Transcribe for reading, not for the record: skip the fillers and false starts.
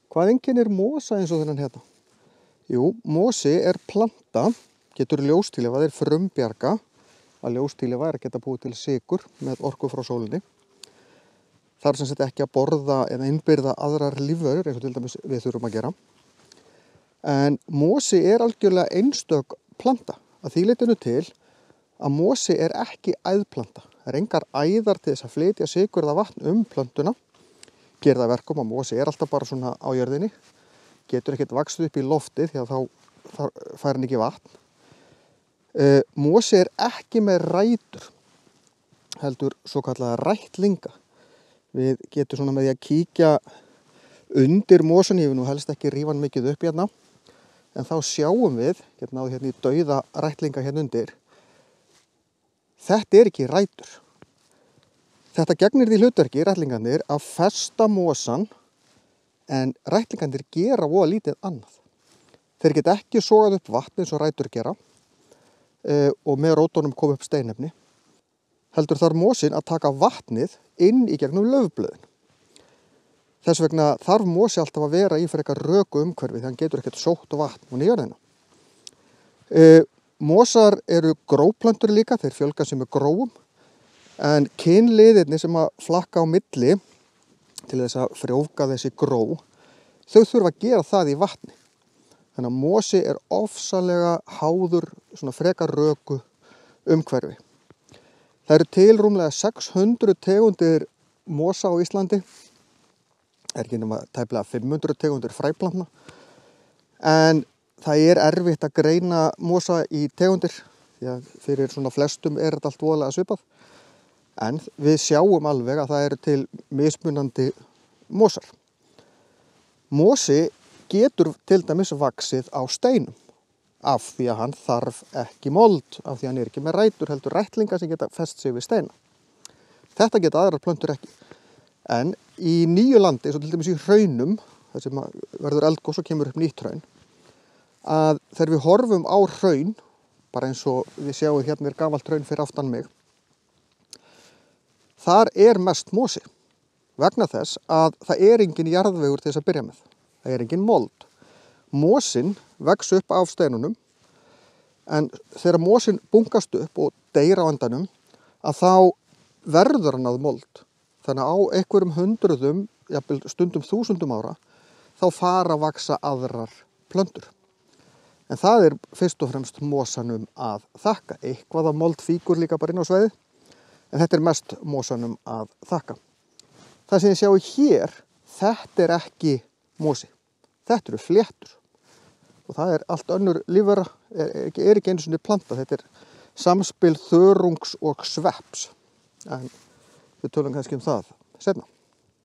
Hvað einkennir mosa eins og þennan hérna? Jú, mosi er planta, getur ljóstillífað, er frumbjarga. Að ljóstillífa er að geta búið til sykur með orku frá sólinni. Það er sem sagt ekki að borða eða innbyrða aðrar lífverur eins og til dæmis við þurfum að gera. En mosi er algjörlega einstök planta. Að því leytinu til að mosi er ekki æðplanta. Það er engar æðar til þess að flytja sykurða vatn plöntuna. Gerir það verkum að mosi er alltaf bara svona á jörðinni. Getur ekkert vaxið upp í loftið því að þá fær hann ekki vatn. Mosi er ekki með rætur, heldur svo kallaða rættlinga. Við getum svona með því að kíkja undir mosunni, ég vil nú helst ekki rífa hann mikið upp hérna, en þá sjáum við, hérna náðu hérna í dauða rættlinga hérna undir, þetta er ekki rætur. Þetta gegnir því hlutverki, rættlingarnir, að festa mosan, en rættlingarnir gera voða lítið annað. Þeir geta ekki sogað upp vatn eins og rætur gera og með rótunum kom upp steinefni. Heldur þarf mosin að taka vatnið inn í gegnum laufblöðin. Þess vegna þarf mosi alltaf að vera í frekar röku umhverfi þegar hann getur ekkert sótt vatn og jörðina. Mosar eru gróplöntur líka, þeir fjölga sig með gróum, en kynliðirnir sem að flakka á milli til þess að frjóvga þessi gró, þau þurfa að gera það í vatni. Þannig að mosi er ofsalega háður svona frekar röku umhverfi. Það eru til rúmlega 600 tegundir mosa á Íslandi. Það er ekki nema tæplega 500 tegundir fræplantna. En það er erfitt að greina mosa í tegundir, því að fyrir svona flestum er þetta allt voðalega svipað. En við sjáum alveg að það eru til mismunandi mosar. Mosi getur til dæmis vaxið á steinum af því að hann þarf ekki mold, af því að hann er ekki með rætur, heldur rættlinga sem geta fest sig við steina. Þetta geta aðrar plöntur ekki. En í nýju landi, eins og til dæmis í hraunum, þar sem verður eldgos og kemur upp nýtt hraun, að þegar við horfum á hraun, bara eins og við sjáum hérna er gamalt hraun fyrir aftan mig, þar er mest mosi, vegna þess að það er engin jarðvegur til þess að byrja með. Það er engin mold. Mosin vex upp af steinunum, en þegar mosin bunkast upp og deyr á endanum, að þá verður hann að mold. Þannig að á einhverjum hundruðum, jafnvel stundum þúsundum ára, þá fara að vaxa aðrar plöntur. En það er fyrst og fremst mosanum að þakka. Eitthvað af mold fíkur líka bara inn á sveiði, en þetta er mest mosanum að þakka. Það sem ég sjá hér, þetta er ekki mosi. Þetta eru fléttur. Og það er allt önnur lífvera, er ekki einu sinni planta. Þetta er samspil þörungs og svepps. En við tölum kannski um það seinna.